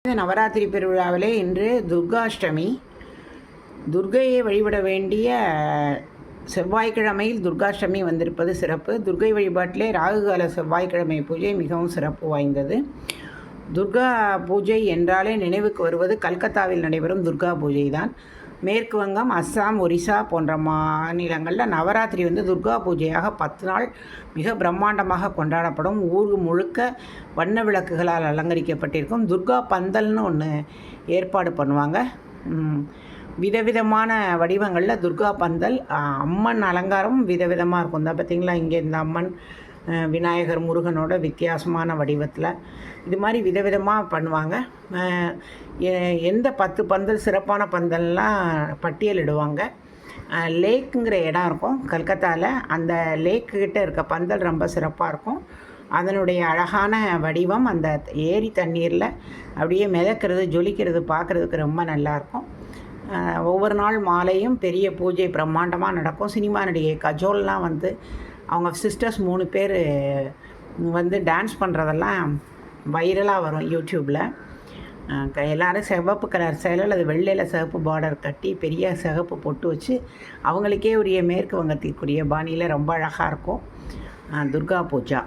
இந்த நவராத்திரி பெருவிழாவிலே இன்று துர்காஷ்டமி. துர்க்கையை வழிபட வேண்டிய செவ்வாய்க்கிழமையில் துர்காஷ்டமி வந்திருப்பது சிறப்பு. துர்க்கை வழிபாட்டிலே ராகுகால செவ்வாய்க்கிழமை பூஜை மிகவும் சிறப்பு வாய்ந்தது. துர்கா பூஜை என்றாலே நினைவுக்கு வருவது கல்கத்தாவில் நடைபெறும் துர்கா பூஜை தான். மேற்கு வங்கம், அஸ்ஸாம், ஒரிசா போன்ற மாநிலங்களில் நவராத்திரி துர்கா பூஜையாக 10 நாள் மிக பிரம்மாண்டமாக கொண்டாடப்படும். ஊர் முழுக்க வண்ண விளக்குகளால் அலங்கரிக்கப்பட்டிருக்கும். துர்கா பந்தல்னு ஒன்று ஏற்பாடு பண்ணுவாங்க. விதவிதமான வடிவங்களில் துர்கா பந்தல், அம்மன் அலங்காரம் விதவிதமாக இருக்கும். இந்த பார்த்திங்களா, இங்கே இந்த அம்மன் விநாயகர் முருகனோட வித்தியாசமான வடிவத்தில் இது மாதிரி விதவிதமாக பண்ணுவாங்க. எந்த 10 பந்தல் சிறப்பான பந்தல்லாம் பட்டியலிடுவாங்க. லேக்குங்கிற இடம் இருக்கும் கல்கத்தாவில். அந்த லேக்குக்கிட்ட இருக்க பந்தல் ரொம்ப சிறப்பாக இருக்கும். அதனுடைய அழகான வடிவம் அந்த ஏரி தண்ணீரில் அப்படியே மிதக்கிறது, ஜொலிக்கிறது பார்க்குறதுக்கு ரொம்ப நல்லாயிருக்கும். ஒவ்வொரு நாள் மாலையும் பெரிய பூஜை பிரம்மாண்டமாக நடக்கும். சினிமா நடிகை கஜோல்லாம் அவங்க சிஸ்டர்ஸ் 3 பேர் டான்ஸ் பண்ணுறதெல்லாம் வைரலாக வரும் யூடியூப்பில். எல்லோரும் சிவப்பு கலர் சேலை அல்லது வெள்ளையில் சிவப்பு பார்டர் கட்டி பெரிய சிவப்பு பொட்டு வச்சு அவங்களுக்கே உரிய மேற்கு வங்கத்திற்குரிய பாணியில் ரொம்ப அழகாக இருக்கும் துர்கா பூஜா.